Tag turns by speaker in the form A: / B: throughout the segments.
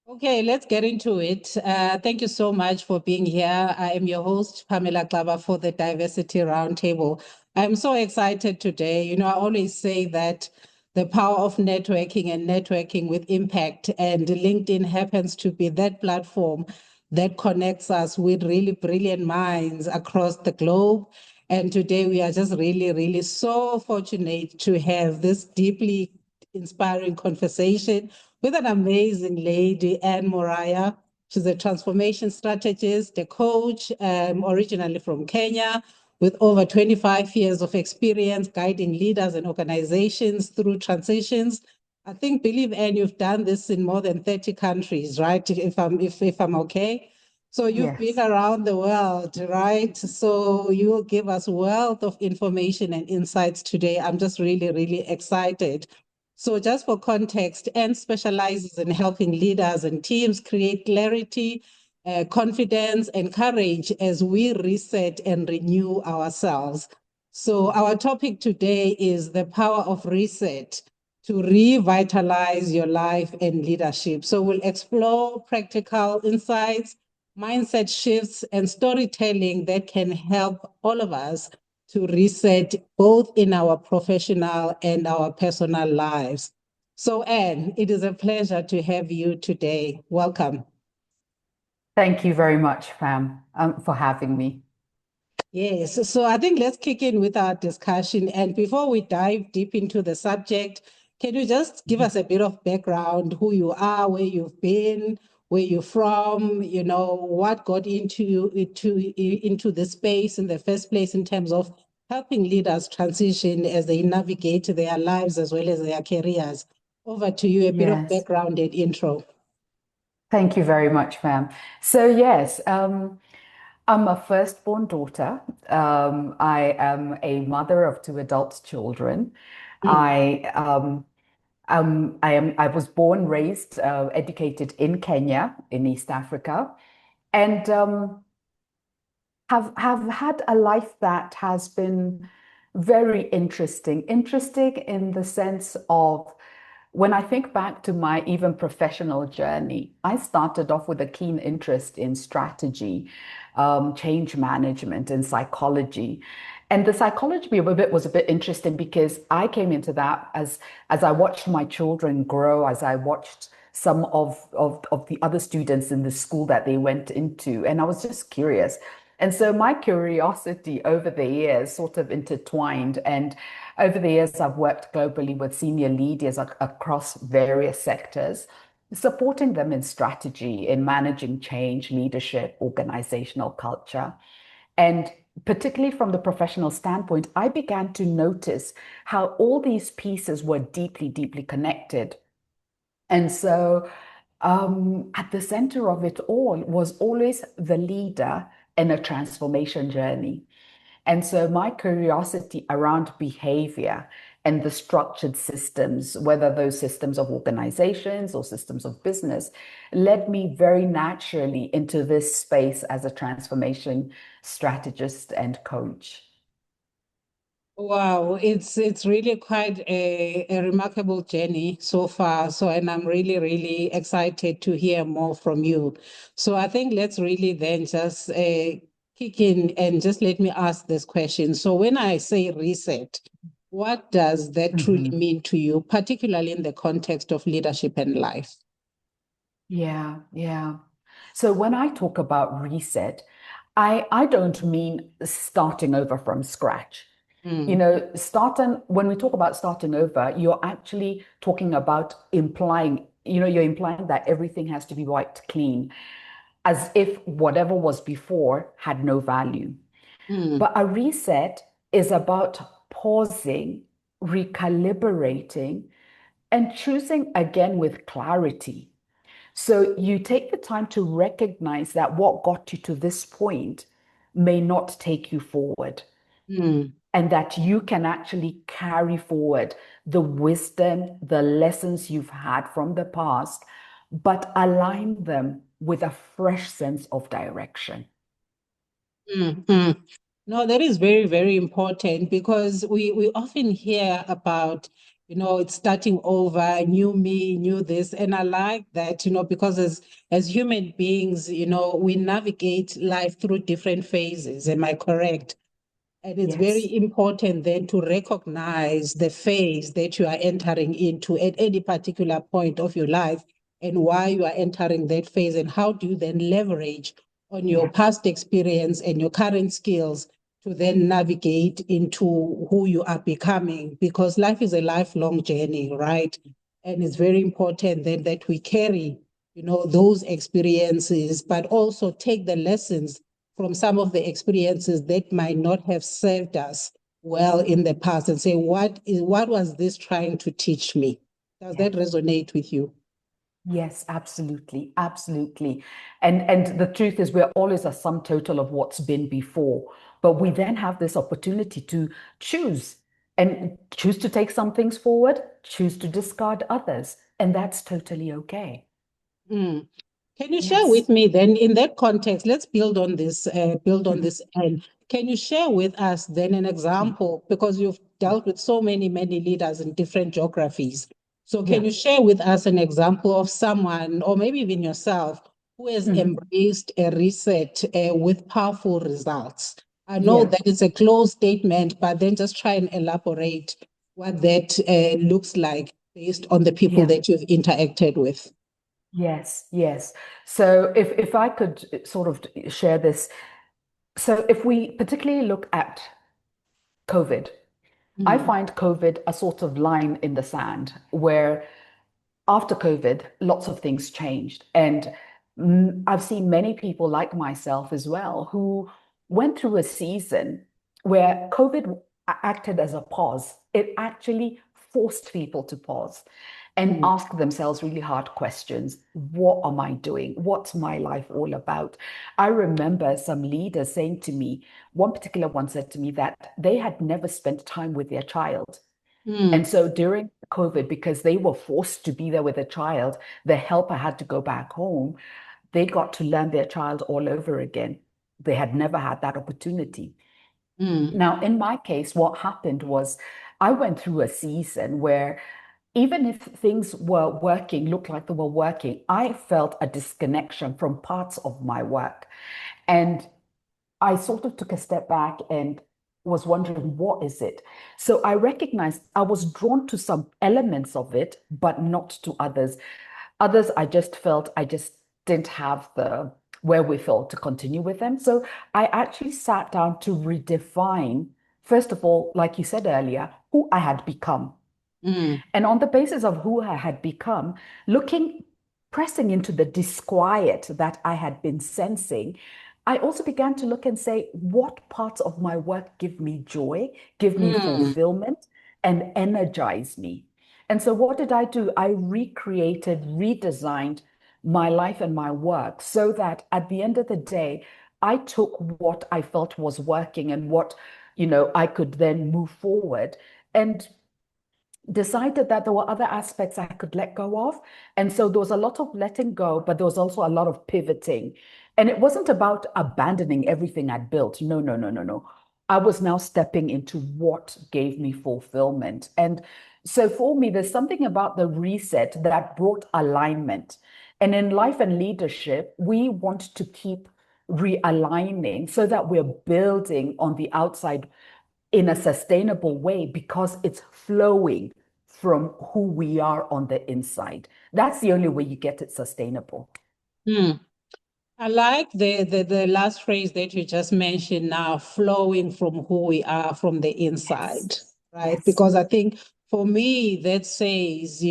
A: Okay, let's get into it. Thank you so much for being here. I am your host, Pamela Xaba, for the Diversity Roundtable. I'm so excited today. I always say that the power of networking and networking with impact, and LinkedIn happens to be that platform that connects us with really brilliant minds across the globe. And today we are just really, really so fortunate to have this deeply inspiring conversation with an amazing lady, Muraya. She's a transformation strategist, a coach, originally from Kenya, with over 25 years of experience guiding leaders and organizations through transitions. I think, believe, Anne, you've done this in more than 30 countries, right? If I'm okay. So you've been
B: Yes.
A: around the world, right? So you will give us wealth of information and insights today. I'm just really, really excited. So just for context, Anne specializes in helping leaders and teams create clarity, confidence, and courage as we reset and renew ourselves. So our topic today is the power of reset to revitalize your life and leadership. So we'll explore practical insights, mindset shifts, and storytelling that can help all of us to reset both in our professional and our personal lives. So, Anne, it is a pleasure to have you today. Welcome.
B: Thank you very much, Pam, for having me.
A: Yes, so I think let's kick in with our discussion. And before we dive deep into the subject, can you just give us a bit of background, who you are, where you've been, where you're from, what got into the space in the first place in terms of helping leaders transition as they navigate their lives as well as their careers. Over to you, a bit of
B: Yes.
A: background and intro.
B: Thank you very much, Pam. So, yes, I'm a firstborn daughter. I am a mother of two adult children.
A: Mm.
B: I was born, raised, educated in Kenya, in East Africa, and have had a life that has been very interesting. Interesting in the sense of when I think back to my even professional journey, I started off with a keen interest in strategy, change management, and psychology. And the psychology of it was a bit interesting because I came into that as I watched my children grow, as I watched some of the other students in the school that they went into, and I was just curious. And so my curiosity over the years sort of intertwined. And over the years, I've worked globally with senior leaders across various sectors, supporting them in strategy, in managing change, leadership, organizational culture. And particularly from the professional standpoint, I began to notice how all these pieces were deeply, deeply connected. And so at the center of it all was always the leader in a transformation journey. And so my curiosity around behavior and the structured systems, whether those systems of organizations or systems of business, led me very naturally into this space as a transformation strategist and coach.
A: Wow, it's really quite a remarkable journey so far. So, and I'm really, really excited to hear more from you. So I think let's really then just kick in and just let me ask this question. So when I say reset, what does that truly
B: Mhm.
A: mean to you, particularly in the context of leadership and life?
B: Yeah, yeah. So when I talk about reset, I don't mean starting over from scratch. You
A: Mm,
B: know, when we talk about starting over, you're actually talking about you're implying that everything has to be wiped clean, as if whatever was before had no value.
A: mm,
B: But a reset is about pausing, recalibrating, and choosing again with clarity. So you take the time to recognize that what got you to this point may not take you forward,
A: mm.
B: and that you can actually carry forward the wisdom, the lessons you've had from the past, but align them with a fresh sense of direction.
A: No, that is very, very important because we often hear about it's starting over, new me, new this. And I like that, because as human beings, we navigate life through different phases. Am I correct? And it's
B: Yes.
A: very important then to recognize the phase that you are entering into at any particular point of your life and why you are entering that phase, and how do you then leverage on your
B: Yeah.
A: past experience and your current skills to then navigate into who you are becoming, because life is a lifelong journey, right? And it's very important then that we carry, those experiences, but also take the lessons from some of the experiences that might not have served us well in the past and say, what was this trying to teach me? Does that resonate with you?
B: Yes, absolutely, absolutely. And the truth is we're always a sum total of what's been before. But we then have this opportunity to choose and choose to take some things forward, choose to discard others. And that's totally okay.
A: Mm. Can you share
B: Yes.
A: with me then, in that context, let's build on this,
B: Mhm.
A: and can you share with us then an example, because you've dealt with so many leaders in different geographies. So can
B: Yeah.
A: you share with us an example of someone, or maybe even yourself, who has
B: Mhm.
A: embraced a reset with powerful results? I know
B: Yeah.
A: that it's a closed statement, but then just try and elaborate what that looks like based on the people
B: Yeah.
A: that you've interacted with.
B: Yes. Yes. So if I could sort of share this. So if we particularly look at COVID, I
A: Mm,
B: find COVID a sort of line in the sand where after COVID, lots of things changed. And I've seen many people like myself as well who went through a season where COVID acted as a pause. It actually forced people to pause and
A: mm,
B: ask themselves really hard questions. What am I doing? What's my life all about? I remember some leaders saying to me, one particular one said to me that they had never spent time with their child. And
A: mm,
B: so during COVID, because they were forced to be there with a child, the helper had to go back home. They got to learn their child all over again. They had never had that opportunity.
A: mm,
B: Now, in my case, what happened was I went through a season where even if things were working, looked like they were working, I felt a disconnection from parts of my work. And I sort of took a step back and was wondering, what is it? So I recognized I was drawn to some elements of it, but not to others. Others, I just felt I just didn't have the wherewithal to continue with them. So I actually sat down to redefine, first of all, like you said earlier, who I had become.
A: mm,
B: And on the basis of who I had become, pressing into the disquiet that I had been sensing, I also began to look and say, what parts of my work give me joy, give me
A: mm,
B: fulfillment, and energize me? And so, what did I do? I recreated, redesigned my life and my work so that at the end of the day, I took what I felt was working and what, I could then move forward. And decided that there were other aspects I could let go of. And so there was a lot of letting go, but there was also a lot of pivoting. And it wasn't about abandoning everything I'd built. No, no, no, no, no. I was now stepping into what gave me fulfillment. And so for me, there's something about the reset that brought alignment. And in life and leadership, we want to keep realigning so that we're building on the outside in a sustainable way because it's flowing from who we are on the inside. That's the only way you get it sustainable.
A: mm. I like the last phrase that you just mentioned now, flowing from who we are from the
B: Yes.
A: inside, right?
B: Yes.
A: Because I think for me, that says,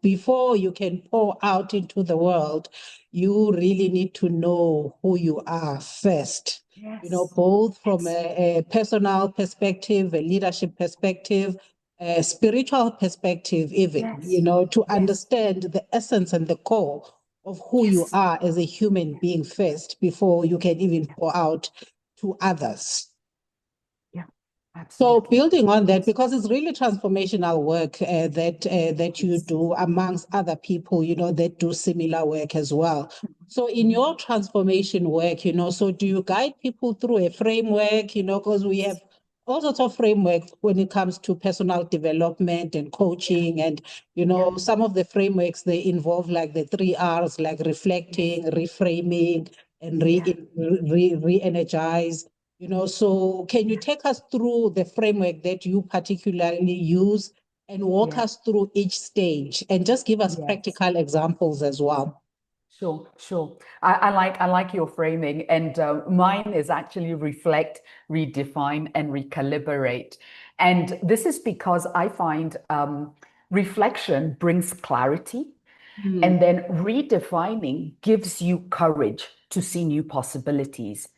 A: before you can pour out into the world, you really need to know who you are first,
B: Yes.
A: both from
B: Yes.
A: a personal perspective, a leadership perspective, a spiritual perspective, even,
B: Yes.
A: to
B: Yes.
A: understand the essence and the core of who you
B: Yes.
A: are as a human being first before you can even pour out to others.
B: Yeah.
A: So
B: Absolutely.
A: building on that, because it's really transformational work that you
B: Yes.
A: do amongst other people, that do similar work as well. So in
B: Mhm.
A: your transformation work, so do you guide people through a framework, because we have
B: Yes.
A: all sorts of frameworks when it comes to personal development and
B: Yeah.
A: coaching. And,
B: Yeah.
A: some of the frameworks, they involve like the 3 R's, like
B: Yes.
A: reflecting, reframing, and
B: Yeah.
A: re-energize. So can you take us through the framework that you particularly use and walk
B: Yeah.
A: us through each stage and just give us
B: Yes.
A: practical examples as well?
B: Sure, sure. I like your framing, and mine is actually reflect, redefine, and recalibrate. And this is because I find reflection brings clarity,
A: Mm,
B: and then redefining gives you courage to see new possibilities.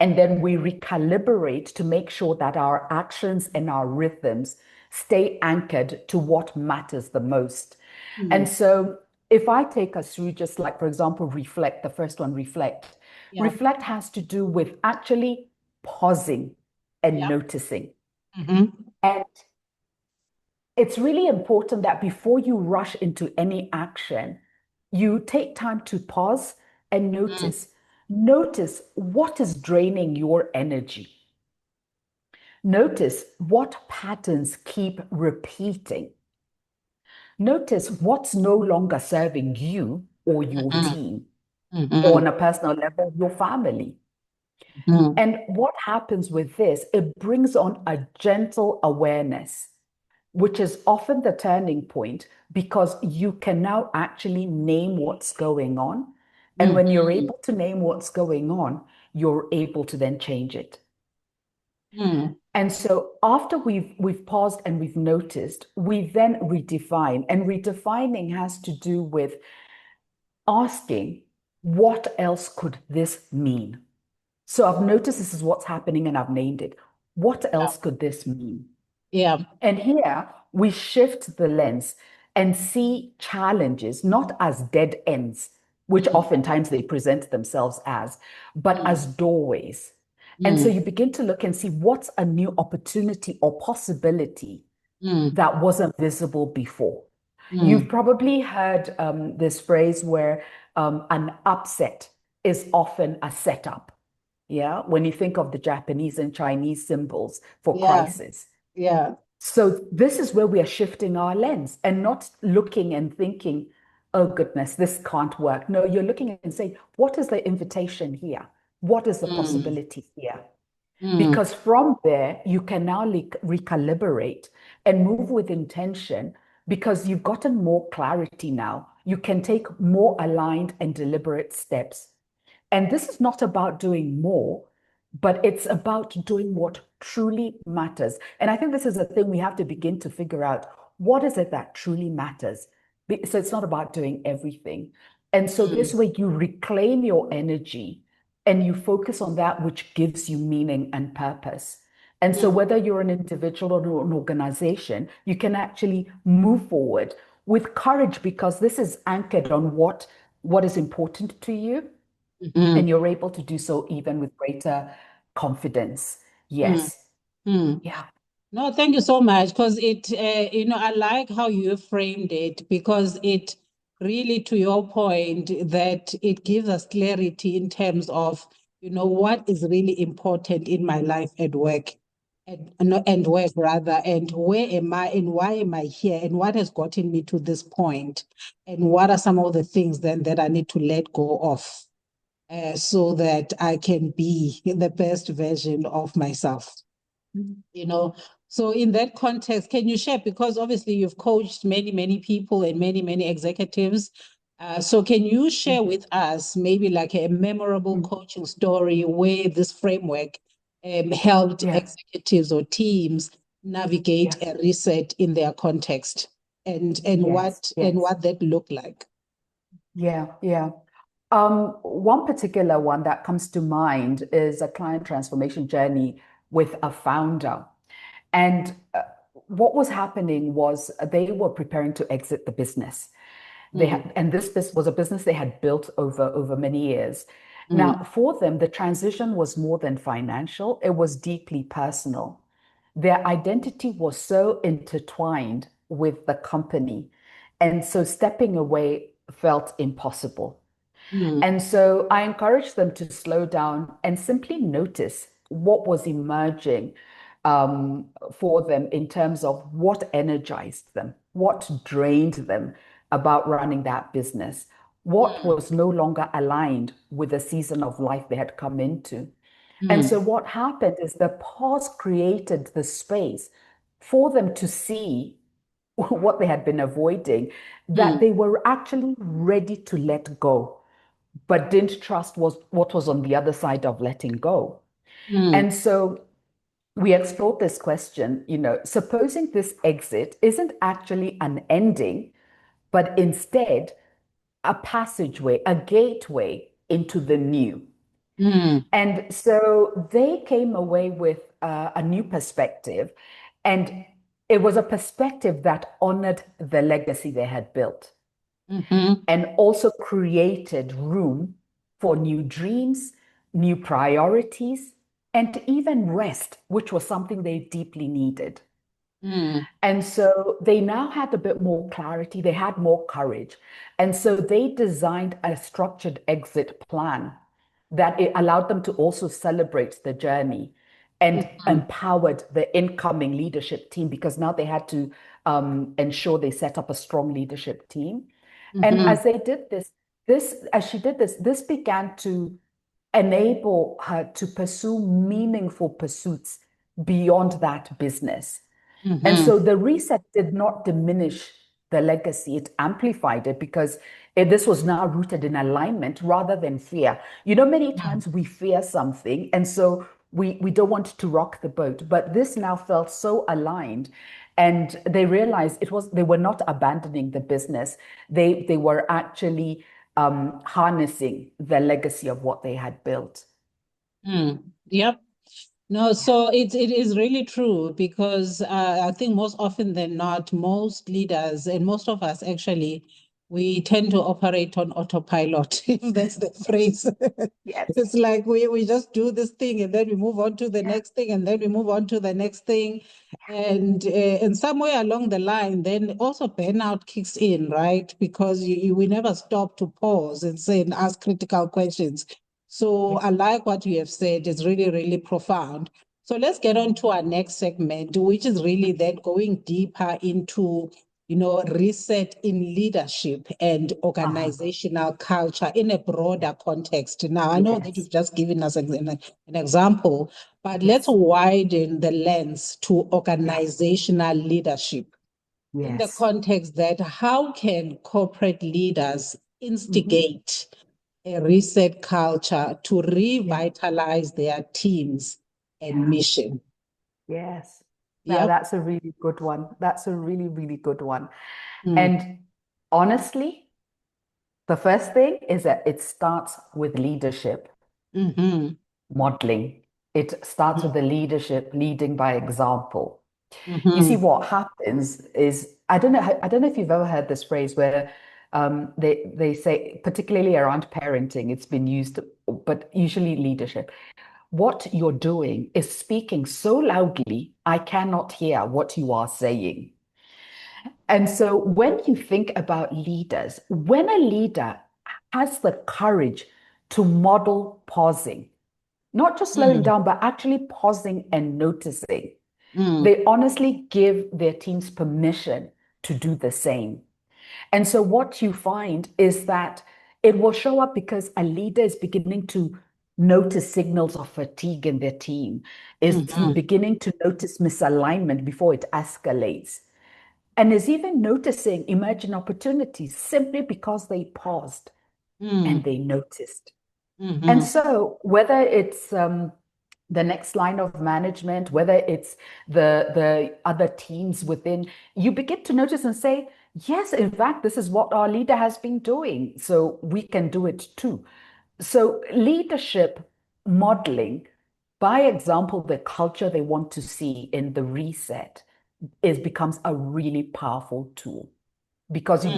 B: And then we recalibrate to make sure that our actions and our rhythms stay anchored to what matters the most. And
A: mm,
B: so, if I take us through, just like, for example, reflect, the first one, reflect.
A: yeah,
B: Reflect has to do with actually pausing and
A: yeah.
B: noticing.
A: Mm-hmm.
B: And it's really important that before you rush into any action, you take time to pause and
A: Mm,
B: notice. Notice what is draining your energy. Notice what patterns keep repeating. Notice what's no longer serving you or your
A: mm-hmm.
B: team, or on
A: Mm-hmm.
B: a personal level, your family.
A: Mm,
B: And what happens with this? It brings on a gentle awareness, which is often the turning point because you can now actually name what's going on. And when you're
A: mm,
B: able to name what's going on, you're able to then change it.
A: mm,
B: And so after we've paused and we've noticed, we then redefine. And redefining has to do with asking, what else could this mean? So I've noticed this is what's happening and I've named it. What
A: yeah,
B: else could this mean?
A: yeah.
B: And here we shift the lens and see challenges not as dead ends, which
A: Mm,
B: oftentimes they present themselves as, but
A: mm,
B: as doorways. And so
A: mm,
B: you begin to look and see what's a new opportunity or possibility
A: mm,
B: that wasn't visible before. You've
A: mm,
B: probably heard this phrase where an upset is often a setup. Yeah, when you think of the Japanese and Chinese symbols for
A: yeah,
B: crisis.
A: yeah.
B: So this is where we are shifting our lens and not looking and thinking, oh goodness, this can't work. No, you're looking and saying, what is the invitation here? What is the
A: Mm,
B: possibility here?
A: mm,
B: Because from there, you can now recalibrate and move with intention because you've gotten more clarity now. You can take more aligned and deliberate steps. And this is not about doing more, but it's about doing what truly matters. And I think this is a thing we have to begin to figure out. What is it that truly matters? So it's not about doing everything. And so this
A: mm,
B: way you reclaim your energy and you focus on that which gives you meaning and purpose. And so
A: mm,
B: whether you're an individual or an organization, you can actually move forward with courage because this is anchored on what is important to you, and
A: mm,
B: you're able to do so even with greater confidence.
A: mm,
B: Yes.
A: mm.
B: Yeah.
A: No, thank you so much. Because I like how you framed it because it really, to your point, that it gives us clarity in terms of, what is really important in my life at work and, no, and work rather, and where am I and why am I here and what has gotten me to this point and what are some of the things then that I need to let go of so that I can be the best version of myself
B: Mhm.
A: you know so in that context, can you share, because obviously you've coached many people and many executives, so can you share with us maybe like a memorable
B: Mhm.
A: coaching story where this framework helped
B: Yeah.
A: executives or teams navigate
B: Yeah.
A: a reset in their context, and
B: Yes. Yes.
A: what that looked like?
B: Yeah. Yeah. One particular one that comes to mind is a client transformation journey with a founder. And what was happening was they were preparing to exit the business. They
A: Mm,
B: had, and this was a business they had built over many years. Now,
A: mm,
B: for them, the transition was more than financial, it was deeply personal. Their identity was so intertwined with the company. And so stepping away felt impossible.
A: mm,
B: And so I encouraged them to slow down and simply notice what was emerging. for them in terms of what energized them, what drained them about running that business, what
A: Mm,
B: was no longer aligned with the season of life they had come into. And so
A: mm,
B: what happened is the pause created the space for them to see what they had been avoiding, that
A: mm,
B: they were actually ready to let go, but didn't trust what was on the other side of letting go.
A: mm,
B: And so we explored this question, supposing this exit isn't actually an ending, but instead a passageway, a gateway into the new.
A: mm,
B: And so they came away with a new perspective, and it was a perspective that honored the legacy they had built
A: mhm,
B: and also created room for new dreams, new priorities, and even rest, which was something they deeply needed.
A: mm,
B: And so they now had a bit more clarity, they had more courage. And so they designed a structured exit plan that it allowed them to also celebrate the journey and
A: mhm,
B: empowered the incoming leadership team because now they had to ensure they set up a strong leadership team. And
A: mhm,
B: as they did as she did this, this began to enable her to pursue meaningful pursuits beyond that business. And
A: mhm.
B: so the reset did not diminish the legacy, it amplified it because this was now rooted in alignment rather than fear. Many
A: Mm,
B: times we fear something, and so we don't want to rock the boat. But this now felt so aligned, and they realized they were not abandoning the business. They were actually harnessing the legacy of what they had built.
A: mm. Yep. No, so it is really true because I think most often than not, most leaders and most of us actually, we tend to operate on autopilot, if that's the phrase.
B: Yes.
A: It's like we just do this thing and then we move on to the
B: Yeah.
A: next thing and then we move on to the next thing. And somewhere along the line, then also burnout kicks in, right? Because we never stop to pause and say and ask critical questions. So
B: Yeah.
A: I like what you have said. It's really, really profound. So let's get on to our next segment, which is really then going deeper into, reset in leadership and
B: Uh-huh.
A: organizational culture in a
B: Yeah.
A: broader context. Now, I know that
B: Yes.
A: you've just given us an example, but let's
B: Yes.
A: widen the lens to
B: Yes.
A: organizational leadership in the
B: Yes.
A: context that how can corporate leaders
B: Hmm.
A: instigate a reset culture to
B: Yeah.
A: revitalize their teams and
B: Yeah.
A: mission?
B: Yes. Now
A: Yep.
B: that's a really good one. That's a really, really good one.
A: Mm,
B: And honestly, the first thing is that it starts with leadership
A: mm-hmm,
B: modeling. It starts with the leadership leading by example. You see,
A: mm-hmm,
B: what happens is I don't know if you've ever heard this phrase where they say, particularly around parenting, it's been used, but usually leadership. What you're doing is speaking so loudly, I cannot hear what you are saying. And so when you think about leaders, when a leader has the courage to model pausing, not just slowing
A: mm,
B: down, but actually pausing and noticing,
A: mm,
B: they honestly give their teams permission to do the same. And so what you find is that it will show up because a leader is beginning to notice signals of fatigue in their team, is
A: mm-hmm,
B: beginning to notice misalignment before it escalates, and is even noticing emerging opportunities simply because they paused and
A: mm,
B: they noticed. And
A: mm-hmm,
B: so, whether it's the next line of management, whether it's the other teams within, you begin to notice and say, yes, in fact, this is what our leader has been doing, so we can do it too. So, leadership modeling, by example, the culture they want to see in the reset is becomes a really powerful tool because you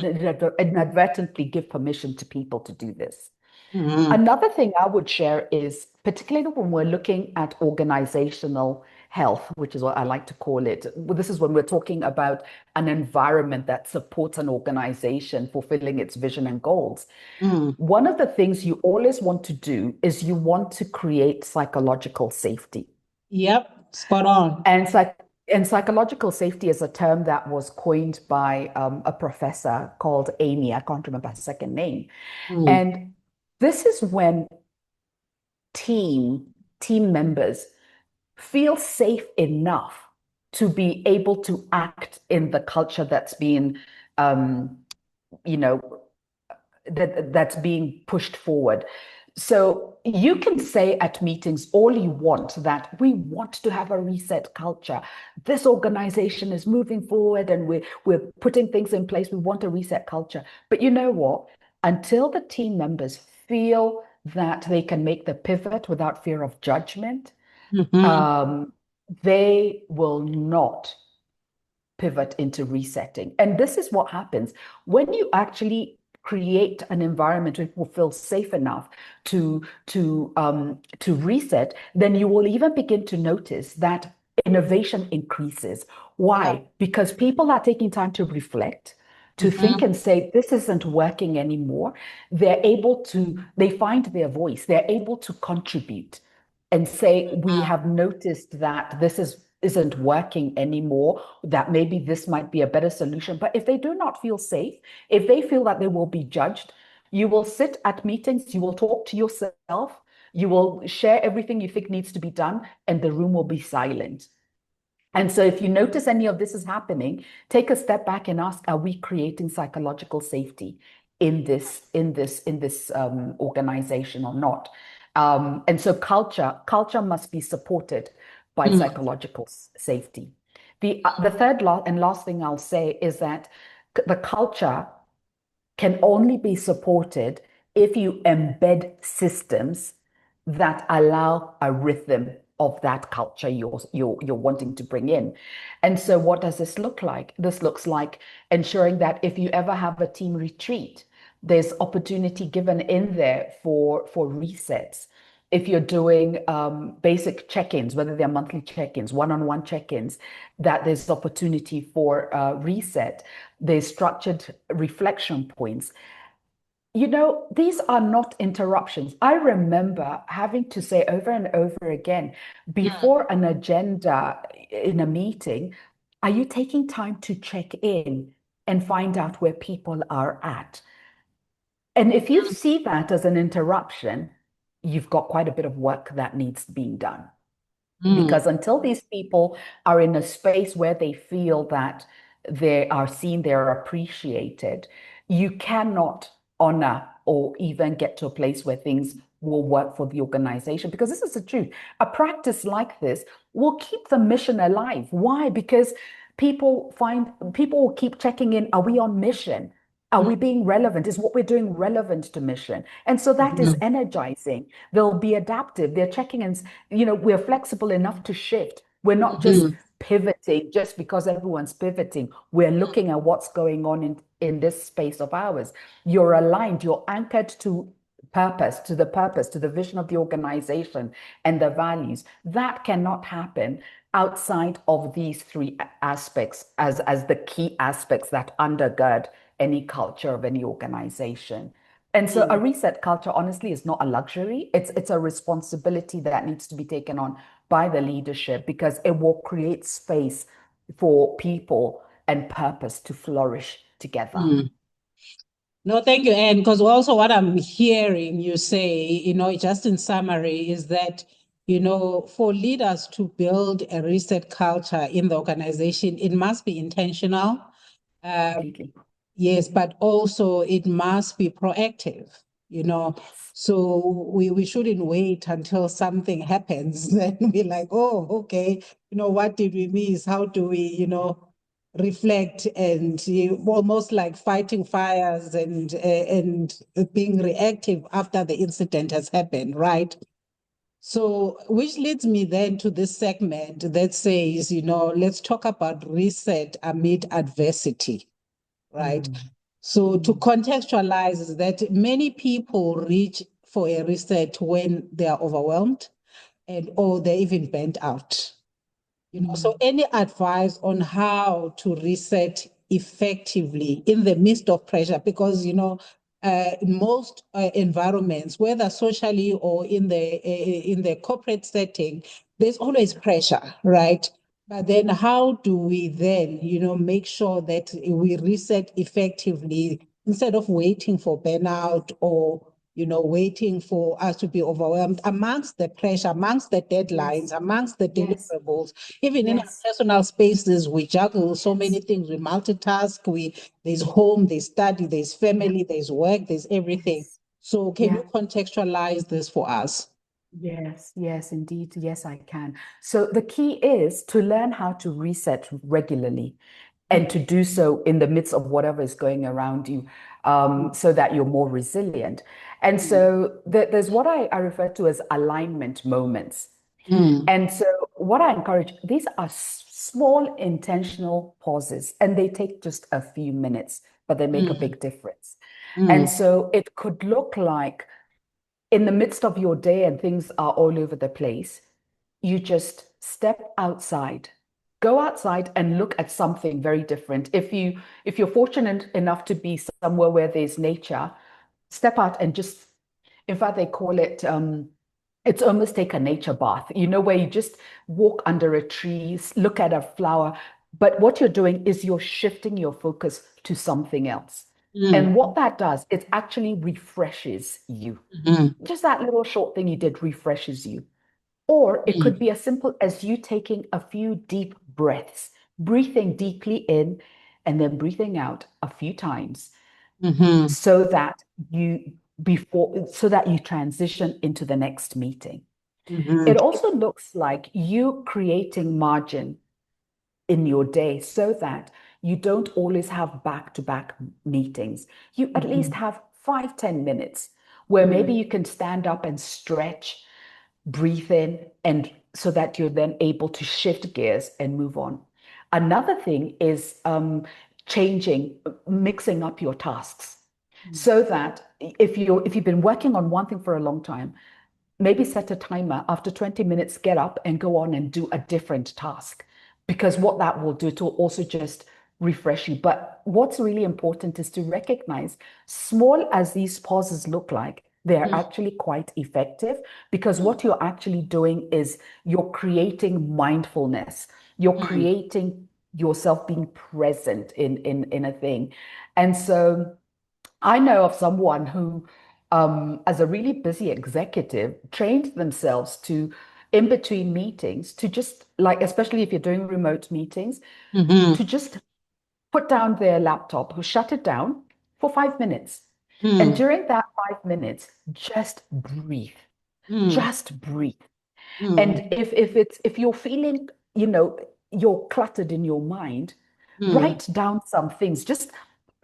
B: inadvertently give permission to people to do this.
A: mm-hmm,
B: Another thing I would share is, particularly when we're looking at organizational health, which is what I like to call it. This is when we're talking about an environment that supports an organization fulfilling its vision and goals.
A: mm,
B: One of the things you always want to do is you want to create psychological safety.
A: yep. Spot on.
B: And psychological safety is a term that was coined by a professor called Amy. I can't remember her second name.
A: Mm.
B: And this is when team members feel safe enough to be able to act in the culture that's being, you know, that's being pushed forward. So you can say at meetings all you want that we want to have a reset culture. This organization is moving forward and we're putting things in place. We want a reset culture. But you know what? Until the team members feel that they can make the pivot without fear of judgment,
A: Mm-hmm.
B: they will not pivot into resetting. And this is what happens when you actually create an environment where people feel safe enough to reset, then you will even begin to notice that innovation increases.
A: Yeah.
B: Why? Because people are taking time to reflect, to think
A: Mm-hmm.
B: and say, this isn't working anymore. They find their voice, they're able to contribute and say, we have noticed that isn't working anymore, that maybe this might be a better solution. But if they do not feel safe, if they feel that they will be judged, you will sit at meetings, you will talk to yourself, you will share everything you think needs to be done, and the room will be silent. And so if you notice any of this is happening, take a step back and ask, are we creating psychological safety in this organization or not? And so culture must be supported by
A: Mm.
B: psychological safety. The third and last thing I'll say is that the culture can only be supported if you embed systems that allow a rhythm of that culture you're wanting to bring in. And so what does this look like? This looks like ensuring that if you ever have a team retreat, there's opportunity given in there for resets. If you're doing basic check-ins, whether they're monthly check-ins, one-on-one check-ins, that there's opportunity for reset. There's structured reflection points. These are not interruptions. I remember having to say over and over again before an agenda in a meeting, are you taking time to check in and find out where people are at? And if you see that as an interruption, you've got quite a bit of work that needs being done.
A: Mm.
B: Because until these people are in a space where they feel that they are seen, they're appreciated, you cannot honor or even get to a place where things will work for the organization. Because this is the truth. A practice like this will keep the mission alive. Why? Because people will keep checking in. Are we on mission? Are we being relevant? Is what we're doing relevant to mission? And so that is
A: Mm-hmm.
B: energizing. They'll be adaptive. They're checking in, we're flexible enough to shift. We're not just
A: Mm-hmm.
B: pivoting just because everyone's pivoting. We're looking at what's going on in this space of ours. You're aligned, you're anchored to purpose, to the vision of the organization and the values. That cannot happen outside of these three aspects as the key aspects that undergird any culture of any organization. And so a reset culture, honestly, is not a luxury. It's a responsibility that needs to be taken on by the leadership because it will create space for people and purpose to flourish together.
A: Mm. No, thank you, Anne. Because also what I'm hearing you say, just in summary, is that, for leaders to build a reset culture in the organization, it must be intentional.
B: Completely.
A: Yes, but also it must be proactive, you know.
B: Yes.
A: So we shouldn't wait until something happens and be like, oh, okay, what did we miss? How do we, reflect and almost like fighting fires and being reactive after the incident has happened, right? So, which leads me then to this segment that says, let's talk about reset amid adversity, right?
B: Mm,
A: So to
B: mm,
A: contextualize is that many people reach for a reset when they are overwhelmed and or they're even burnt out. So
B: mm.
A: any advice on how to reset effectively in the midst of pressure? Because in most environments, whether socially or in the corporate setting, there's always pressure, right? But then how do we then, make sure that we reset effectively instead of waiting for burnout or, waiting for us to be overwhelmed amongst the pressure, amongst the deadlines,
B: Yes.
A: amongst the
B: Yes.
A: deliverables, even in our
B: Yes.
A: personal spaces, we juggle so many
B: Yes.
A: things, we multitask, there's home, there's study, there's
B: Yeah.
A: family, there's work, there's everything.
B: Yes.
A: So can
B: Yeah.
A: you contextualize this for us?
B: Yes, yes, indeed. Yes, I can. So the key is to learn how to reset regularly and to do so in the midst of whatever is going around you, so that you're more resilient. And so there's what I refer to as alignment moments.
A: Mm,
B: And so what I encourage, these are small intentional pauses, and they take just a few minutes, but they make a
A: mm,
B: big difference. And
A: mm,
B: so it could look like in the midst of your day and things are all over the place, you just step outside. Go outside and look at something very different. If you're fortunate enough to be somewhere where there's nature, step out and just, in fact, they call it it's almost take a nature bath, where you just walk under a tree, look at a flower. But what you're doing is you're shifting your focus to something else.
A: mm,
B: And what that does, it actually refreshes you.
A: mm,
B: Just that little short thing you did refreshes you. Or it could
A: mm,
B: be as simple as you taking a few deep breaths, breathing deeply in and then breathing out a few times
A: mhm,
B: so that you transition into the next meeting.
A: mhm,
B: It also looks like you creating margin in your day so that you don't always have back-to-back meetings. You at least
A: mhm,
B: have 5-10 minutes where maybe you can stand up and stretch, breathe in, and so that you're then able to shift gears and move on. Another thing is mixing up your tasks so that if you've been working on one thing for a long time, maybe set a timer after 20 minutes, get up and go on and do a different task. Because what that will do, it will also just refresh you. But what's really important is to recognize, small as these pauses look like, they're
A: mm,
B: actually quite effective because what you're actually doing is you're creating mindfulness. You're
A: mm,
B: creating yourself being present in a thing. And so I know of someone who, as a really busy executive, trained themselves to, in between meetings, to just like, especially if you're doing remote meetings,
A: mhm,
B: to just put down their laptop, who shut it down for 5 minutes. And
A: mm,
B: during that 5 minutes, just breathe.
A: mm,
B: Just breathe.
A: mm,
B: And if you're feeling, you're cluttered in your mind,
A: mm,
B: write down some things, just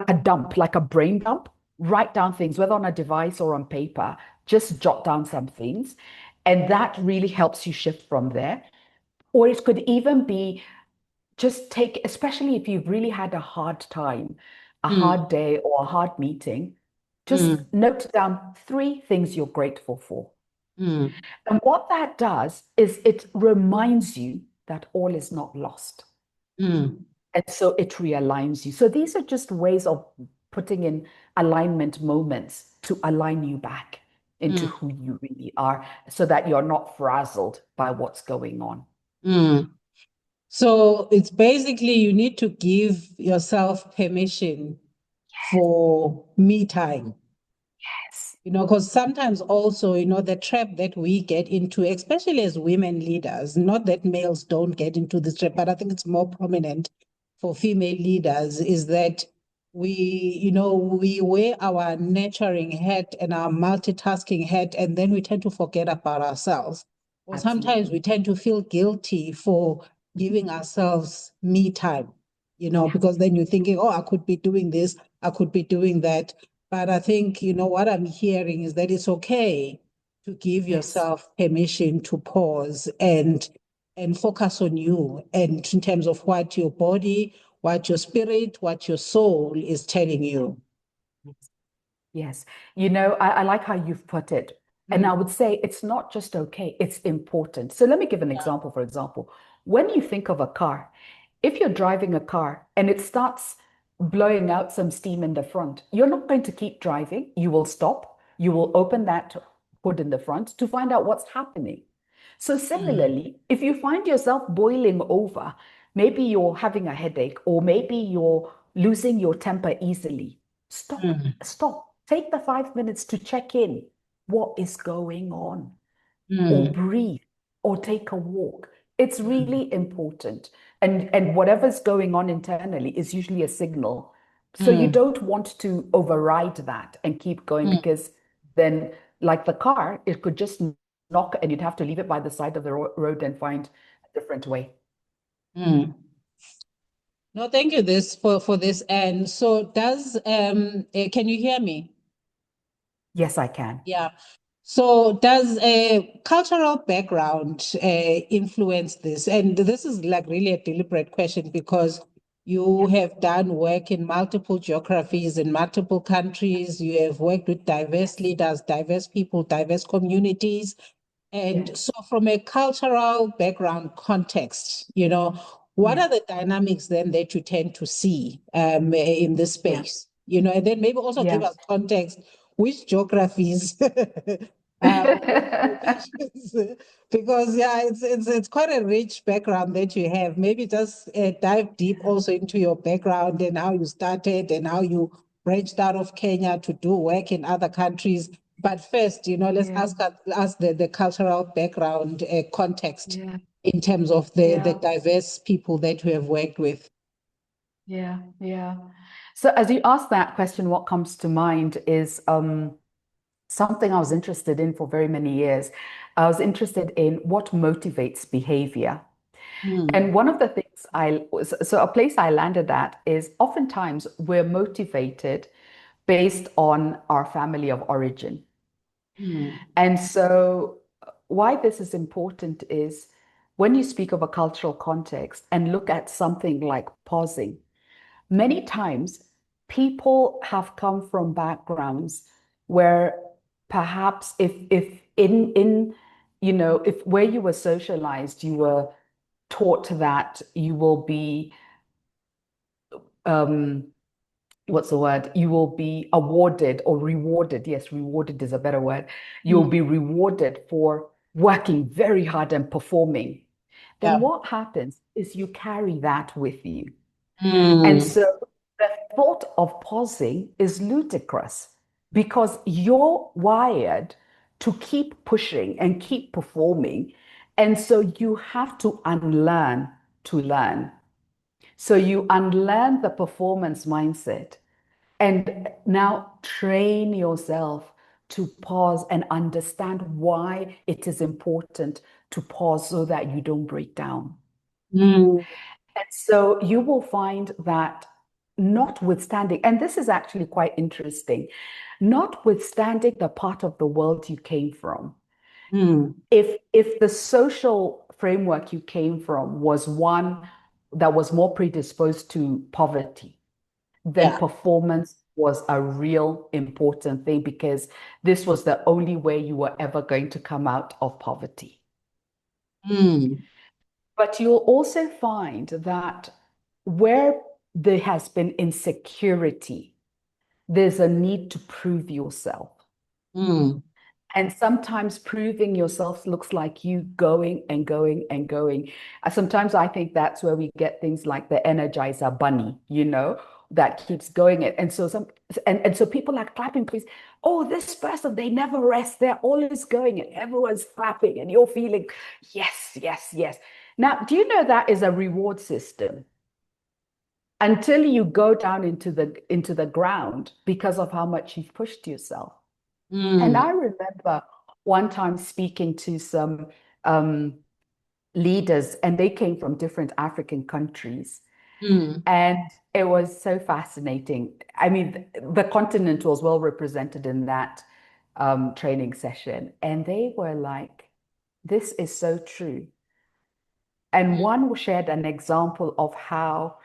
B: a dump, like a brain dump. Write down things, whether on a device or on paper, just jot down some things. And that really helps you shift from there. Or it could even be just take, especially if you've really had a hard time, a
A: mm,
B: hard day or a hard meeting, just
A: mm,
B: note down 3 things you're grateful for.
A: mm,
B: And what that does is it reminds you that all is not lost.
A: mm,
B: And so it realigns you. So these are just ways of putting in alignment moments to align you back into
A: mm,
B: who you really are so that you're not frazzled by what's going on.
A: mm. So it's basically you need to give yourself permission for me time.
B: Yes.
A: Because sometimes also, the trap that we get into, especially as women leaders, not that males don't get into this trap, but I think it's more prominent for female leaders, is that we wear our nurturing hat and our multitasking hat, and then we tend to forget about ourselves. Or sometimes we
B: Absolutely.
A: tend to feel guilty for giving ourselves me time,
B: Yeah.
A: because then you're thinking, oh, I could be doing this, I could be doing that. But I think, what I'm hearing is that it's okay to give
B: Yes.
A: yourself permission to pause and focus on you and in terms of what your body, what your spirit, what your soul is telling you.
B: Yes. I like how you've put it. And I
A: Mm,
B: would say it's not just okay, it's important. So let me give an
A: yeah.
B: example. For example, when you think of a car, if you're driving a car and it starts blowing out some steam in the front. You're not going to keep driving. You will stop. You will open that hood in the front to find out what's happening. So
A: Mm,
B: similarly, if you find yourself boiling over, maybe you're having a headache or maybe you're losing your temper easily, stop,
A: mm,
B: stop. Take the 5 minutes to check in. What is going on? Or
A: mm,
B: breathe or take a walk. It's
A: mm,
B: really important. And whatever's going on internally is usually a signal. So you
A: mm,
B: don't want to override that and keep going
A: mm,
B: because then, like the car, it could just knock and you'd have to leave it by the side of the road and find a different way.
A: mm. No, thank you this for this. And so can you hear me?
B: Yes, I can.
A: Yeah. So does a cultural background influence this? And this is like really a deliberate question because you
B: Yeah,
A: have done work in multiple geographies, in multiple countries. You have worked with diverse
B: yes,
A: leaders, diverse people, diverse communities. And
B: yes,
A: so, from a cultural background context, what
B: yeah,
A: are the dynamics then that you tend to see in this
B: yeah,
A: space? And then maybe also give
B: yeah.
A: us context, which geographies, which locations, because yeah, it's quite a rich background that you have. Maybe just dive deep also into your background and how you started and how you branched out of Kenya to do work in other countries. But first, let's
B: Yeah,
A: ask the cultural background context
B: yeah,
A: in terms of the
B: yeah,
A: diverse people that you have worked with.
B: yeah, yeah. So as you ask that question, what comes to mind is something I was interested in for very many years. I was interested in what motivates behavior.
A: Mm,
B: And one of the things so a place I landed at is oftentimes we're motivated based on our family of origin.
A: mm,
B: And so why this is important is when you speak of a cultural context and look at something like pausing, many times people have come from backgrounds where perhaps if in if where you were socialized you were taught that you will be um what's the word, you will be awarded or rewarded, yes, rewarded is a better word, you'll
A: mm,
B: be rewarded for working very hard and performing, then
A: yeah.
B: what happens is you carry that with you. And
A: Mm,
B: so the thought of pausing is ludicrous because you're wired to keep pushing and keep performing. And so you have to unlearn to learn. So you unlearn the performance mindset and now train yourself to pause and understand why it is important to pause so that you don't break down.
A: mm,
B: And so you will find that notwithstanding, and this is actually quite interesting, notwithstanding the part of the world you came from,
A: mm,
B: if the social framework you came from was one that was more predisposed to poverty, then
A: yeah.
B: performance was a real important thing because this was the only way you were ever going to come out of poverty.
A: Mm,
B: But you'll also find that where there has been insecurity, there's a need to prove yourself.
A: mm,
B: And sometimes proving yourself looks like you going and going and going. Sometimes I think that's where we get things like the Energizer Bunny, that keeps going. And so and so people are clapping, please. Oh, this person, they never rest. They're always going and everyone's clapping and you're feeling, yes, yes, yes. Now, do you know that is a reward system until you go down into the ground because of how much you've pushed yourself? And
A: mm,
B: I remember one time speaking to some um, leaders, and they came from different African countries.
A: mm,
B: And it was so fascinating. I mean, the continent was well represented in that training session. And they were like, this is so true. And one shared an example of how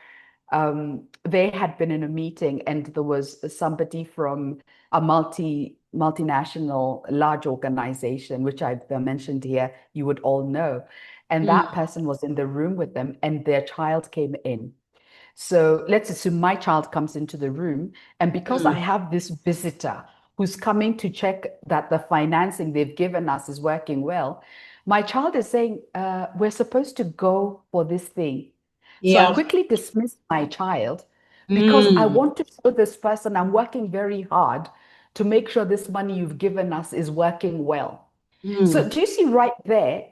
B: they had been in a meeting and there was somebody from a multinational large organization, which I've mentioned here, you would all know. And that
A: mm,
B: person was in the room with them and their child came in. So let's assume my child comes into the room, and because I
A: Mm.
B: have this visitor who's coming to check that the financing they've given us is working well, my child is saying, we're supposed to go for this thing. So I
A: Yeah.
B: quickly dismiss my child because I
A: Mm.
B: want to show this person I'm working very hard to make sure this money you've given us is working well. So
A: Mm.
B: do you see right there,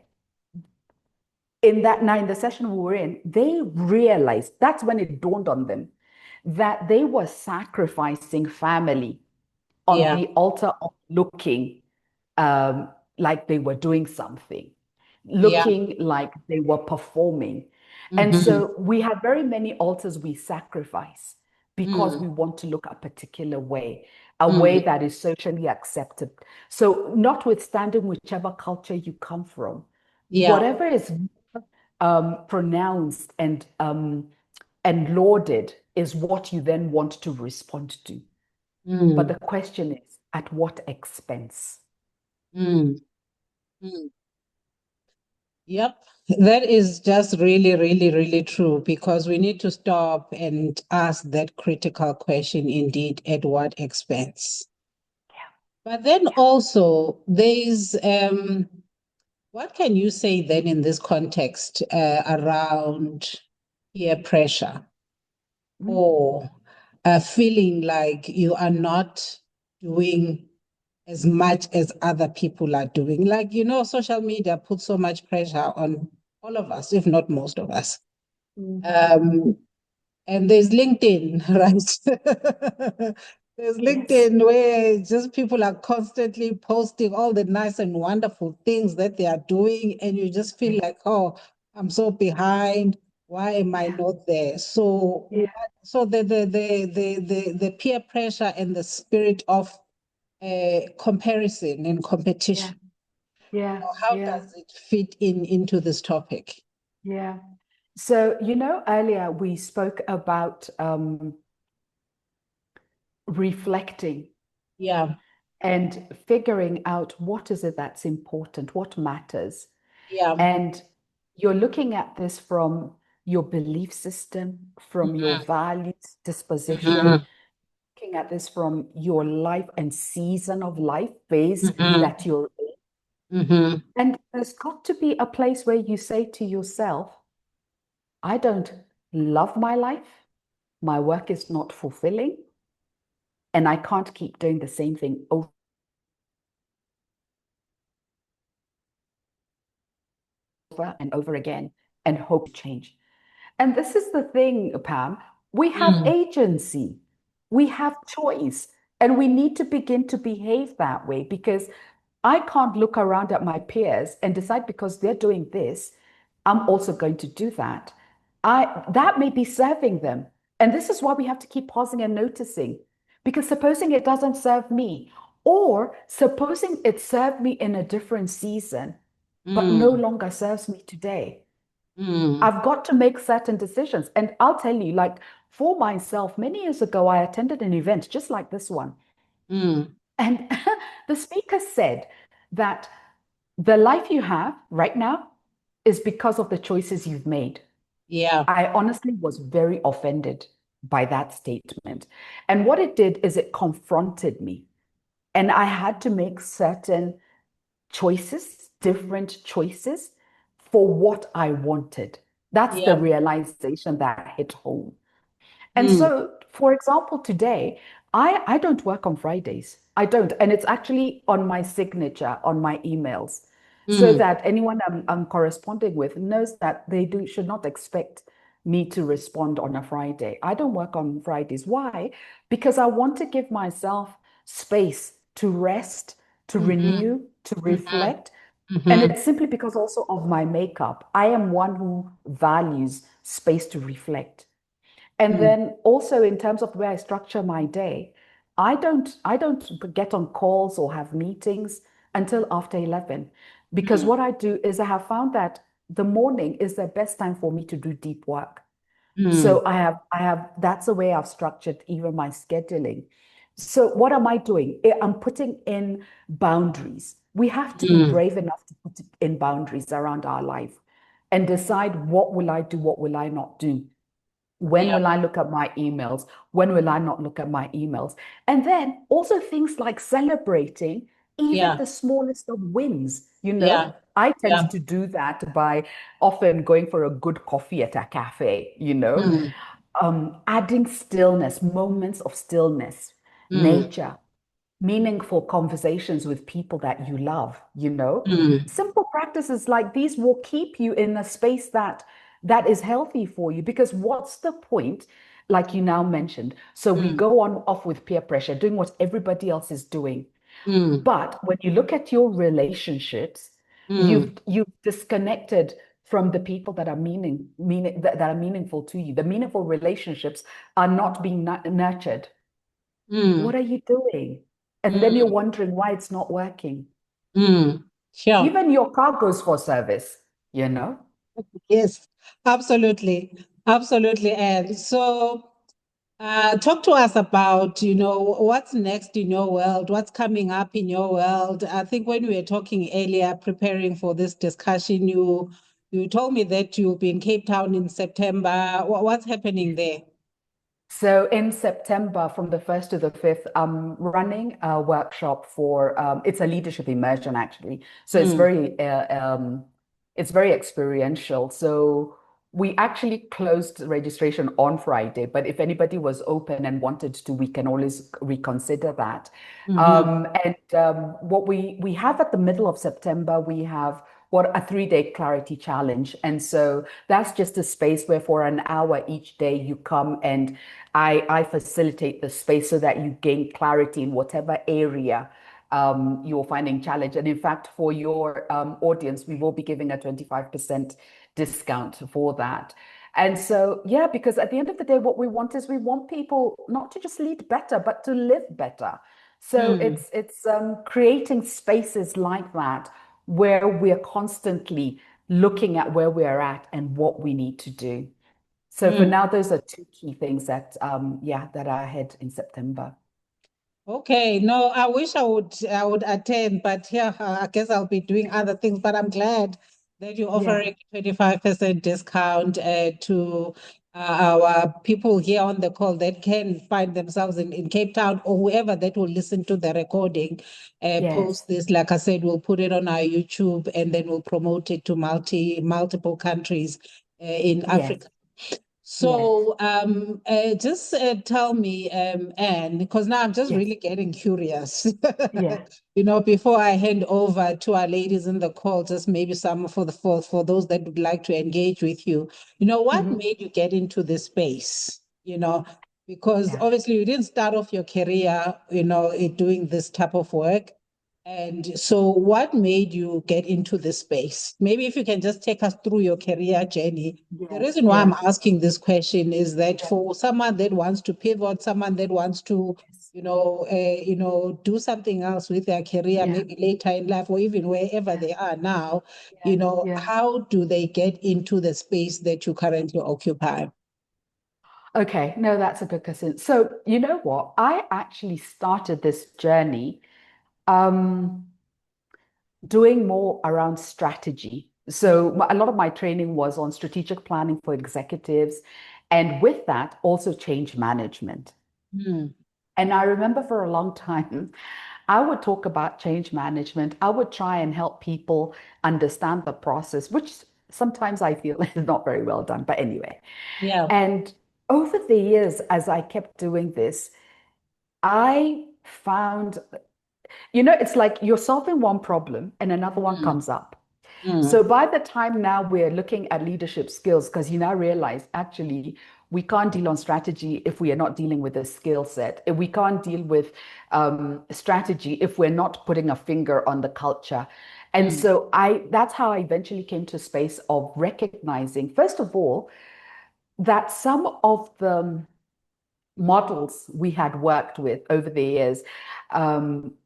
B: in that now in the session we were in, they realized, that's when it dawned on them that they were sacrificing family on
A: Yeah.
B: the altar of looking like they were doing something,
A: Yeah.
B: looking like they were performing. And
A: Mm-hmm.
B: so we have very many altars we sacrifice because
A: Mm.
B: we want to look a particular way, a way
A: Mm.
B: that is socially accepted. So, notwithstanding whichever culture you come from,
A: Yeah.
B: whatever is pronounced and lauded is what you then want to respond to. But
A: Mm.
B: the question is, at what expense?
A: Mm. Mm. Yep. That is just really, really, really true because we need to stop and ask that critical question indeed, at what expense? But then also there's what can you say then in this context around peer pressure
B: Mm,
A: or feeling like you are not doing as much as other people are doing? Like, social media puts so much pressure on all of us, if not most of us.
B: mm.
A: Um, and there's LinkedIn, right? There's
B: Yes.
A: LinkedIn where just people are constantly posting all the nice and wonderful things that they are doing, and you just feel
B: Yeah.
A: like, oh, I'm so behind. Why am I
B: Yeah.
A: not there? So,
B: Yeah.
A: so the peer pressure and the spirit of comparison and
B: Yeah.
A: competition,
B: Yeah.
A: how
B: Yeah.
A: does it fit into this topic?
B: Yeah. So, earlier we spoke about reflecting
A: Yeah,
B: and figuring out what is it that's important, what matters.
A: yeah.
B: And you're looking at this from your belief system, from your values, disposition,
A: Mhm,
B: looking at this from your life and season of life phase
A: mhm,
B: that you're in.
A: mhm,
B: And there's got to be a place where you say to yourself, I don't love my life, my work is not fulfilling, and I can't keep doing the same thing over and over again and hope to change. And this is the thing, Pam, we have
A: mm,
B: agency, we have choice, and we need to begin to behave that way because I can't look around at my peers and decide because they're doing this, I'm also going to do that. That may be serving them. And this is why we have to keep pausing and noticing. Because supposing it doesn't serve me, or supposing it served me in a different season, but no
A: mm,
B: longer serves me today.
A: mm,
B: I've got to make certain decisions. And I'll tell you, like for myself, many years ago, I attended an event just like this one.
A: mm.
B: And the speaker said that the life you have right now is because of the choices you've made.
A: Yeah,
B: I honestly was very offended by that statement. And what it did is it confronted me. And I had to make certain choices, different choices for what I wanted. That's the
A: yeah,
B: realization that hit home. And
A: mm,
B: so, for example, today, I don't work on Fridays. I don't. And it's actually on my signature on my emails so
A: mm,
B: that anyone I'm corresponding with knows that they should not expect me to respond on a Friday. I don't work on Fridays. Why? Because I want to give myself space to rest, to
A: mhm,
B: renew, to
A: mhm,
B: reflect. And
A: mhm,
B: it's simply because also of my makeup. I am one who values space to reflect. And
A: mm,
B: then also in terms of the way I structure my day, I don't get on calls or have meetings until after 11 because
A: mm,
B: what I do is I have found that the morning is the best time for me to do deep work.
A: mm,
B: So I have that's the way I've structured even my scheduling. So what am I doing? I'm putting in boundaries. We have to be
A: mm,
B: brave enough to put in boundaries around our life and decide what will I do, what will I not do. When
A: Yeah.
B: will I look at my emails? When will I not look at my emails? And then also things like celebrating even
A: Yeah.
B: the smallest of wins.
A: Yeah.
B: I tend
A: Yeah.
B: to do that by often going for a good coffee at a cafe,
A: Mm,
B: adding stillness, moments of stillness,
A: mm,
B: nature, meaningful conversations with people that you love,
A: mm,
B: Simple practices like these will keep you in a space that is healthy for you because what's the point? Like you now mentioned. So we
A: mm,
B: go on off with peer pressure, doing what everybody else is doing.
A: mm,
B: But when you look at your relationships,
A: mm,
B: you've disconnected from the people that are that are meaningful to you. The meaningful relationships are not being nurtured. What
A: mm,
B: are you doing? And then you're
A: mm,
B: wondering why it's not working.
A: mm. Sure.
B: Even your car goes for service, you know?
A: Yes, absolutely. Absolutely. And so talk to us about, what's next in your world, what's coming up in your world. I think when we were talking earlier, preparing for this discussion, you told me that you'll be in Cape Town in September. What's happening there?
B: So in September, from the 1st to the 5th, I'm running a workshop for it's a leadership immersion actually. So
A: Mm,
B: it's very experiential. So we actually closed registration on Friday, but if anybody was open and wanted to, we can always reconsider that.
A: mm-hmm,
B: What we have at the middle of September, we have what a 3-day clarity challenge. And so that's just a space where for an hour each day you come and I facilitate the space so that you gain clarity in whatever area you're finding challenge. And in fact, for your audience, we will be giving a 25% discount for that. And so, yeah, because at the end of the day, what we want is we want people not to just lead better, but to live better. So
A: mm,
B: it's creating spaces like that where we're constantly looking at where we're at and what we need to do. So for
A: mm.
B: now, those are two key things that are ahead in September.
A: Okay, no, I wish I would attend, but yeah, I guess I'll be doing other things. But I'm glad that you're
B: Yeah.
A: offering 25% discount to our people here on the call that can find themselves in Cape Town or whoever that will listen to the recording.
B: Yes.
A: Post this, like I said, we'll put it on our YouTube and then we'll promote it to multiple countries in
B: Yes.
A: Africa.
B: Yes.
A: So just tell me, Anne, because now I'm just
B: Yes.
A: really getting curious.
B: Yeah.
A: Before I hand over to our ladies in the call, just maybe some for those that would like to engage with you. What
B: Mhm.
A: made you get into this space? Because
B: Yeah.
A: obviously you didn't start off your career, doing this type of work. And so, what made you get into this space? Maybe if you can just take us through your career journey. The
B: Yeah.
A: reason why I'm
B: Yeah.
A: asking this question is that
B: Yeah.
A: for someone that wants to pivot, someone that wants to,
B: Yes.
A: do something else with their career,
B: Yeah.
A: maybe later in life or even wherever
B: Yeah.
A: they are now,
B: Yeah. Yeah.
A: how do they get into the space that you currently occupy?
B: Okay. No, that's a good question. So, you know what? I actually started this journey um, doing more around strategy. So, a lot of my training was on strategic planning for executives, and with that, also change management.
A: Mm,
B: And I remember for a long time, I would talk about change management. I would try and help people understand the process, which sometimes I feel is not very well done. But anyway,
A: yeah.
B: and over the years, as I kept doing this, I found, it's like you're solving one problem and another one
A: Mm,
B: comes up. So
A: mm,
B: by the time now we're looking at leadership skills, because you now realize actually we can't deal on strategy if we are not dealing with a skill set. If we can't deal with strategy if we're not putting a finger on the culture. And
A: mm,
B: so that's how I eventually came to a space of recognizing, first of all, that some of the models we had worked with over the years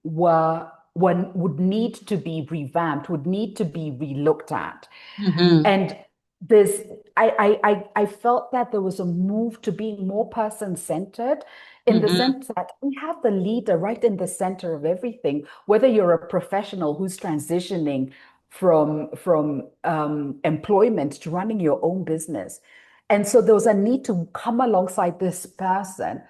B: were one would need to be revamped, would need to be relooked at.
A: mm-hmm,
B: And there's I felt that there was a move to being more person-centered in the
A: mm-hmm,
B: sense that we have the leader right in the center of everything, whether you're a professional who's transitioning from employment to running your own business. And so there was a need to come alongside this person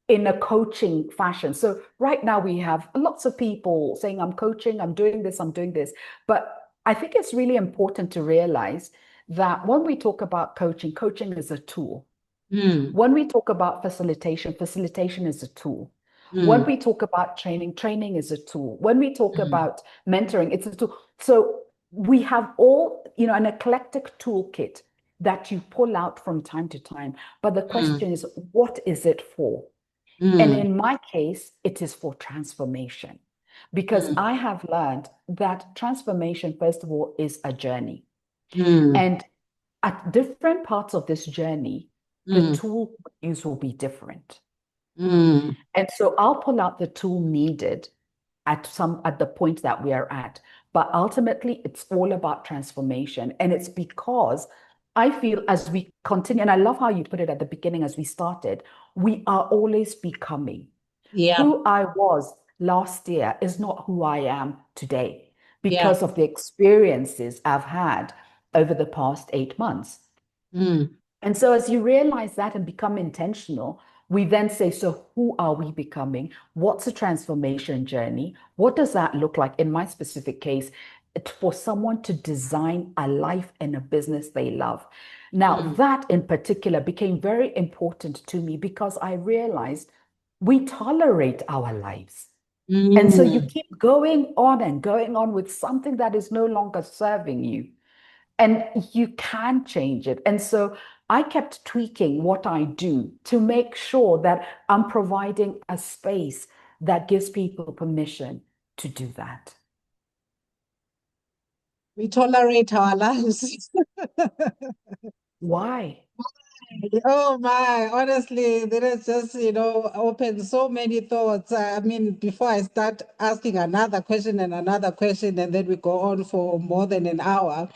B: in a coaching fashion. So right now we have lots of people saying, I'm coaching, I'm doing this, I'm doing this. But I think it's really important to realize that when we talk about coaching, coaching is a tool. When we talk about facilitation, facilitation is a tool. When we talk about training, training is a tool. When we talk about mentoring, it's a tool. So we have all, an eclectic toolkit that you pull out from time to time. But the question is, what is it for? And in my case, it is for transformation. Because I have learned that transformation, first of all, is a journey. And at different parts of this journey, the tool use will be different. And so I'll pull out the tool needed at the point that we are at. But ultimately, it's all about transformation. And it's because I feel as we continue, and I love how you put it at the beginning as we started, we are always becoming.
A: Yeah.
B: Who I was last year is not who I am today because of the experiences I've had over the past 8 months. And so as you realize that and become intentional, we then say, so who are we becoming? What's a transformation journey? What does that look like? In my specific case, it's for someone to design a life and a business they love. Now, that in particular became very important to me because I realized we tolerate our lives. And so you keep going on and going on with something that is no longer serving you. And you can change it. And so I kept tweaking what I do to make sure that I'm providing a space that gives people permission to do that.
A: We tolerate our lives.
B: Why?
A: Oh my, honestly, that has just, opened so many thoughts. I mean, before I start asking another question and another question, and then we go on for more than an hour.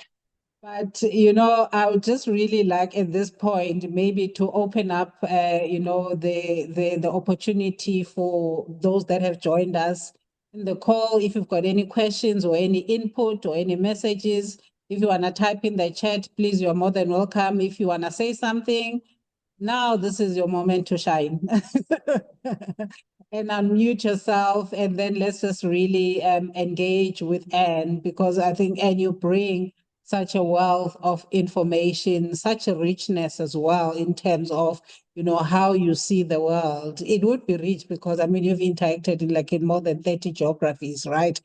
A: But, I would just really like at this point maybe to open up, the opportunity for those that have joined us in the call. If you've got any questions or any input or any messages, if you want to type in the chat, please, you're more than welcome. If you want to say something, now this is your moment to shine. And unmute yourself, and then let's just really engage with Anne, because I think, Anne, you bring such a wealth of information, such a richness as well in terms of, how you see the world. It would be rich because, I mean, you've interacted in more than 30 geographies, right?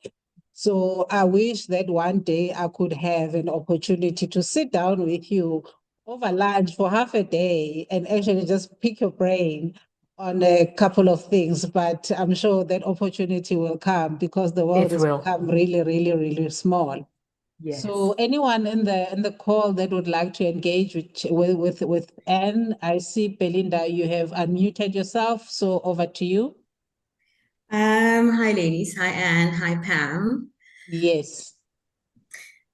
A: So I wish that one day I could have an opportunity to sit down with you over lunch for half a day and actually just pick your brain on a couple of things. But I'm sure that opportunity will come because the world
B: It
A: has
B: will.
A: become really, really, really small.
B: Yes.
A: So anyone in the call that would like to engage with Anne, I see Belinda, you have unmuted yourself. So over to you.
C: Hi ladies. Hi Anne. Hi Pam.
A: Yes.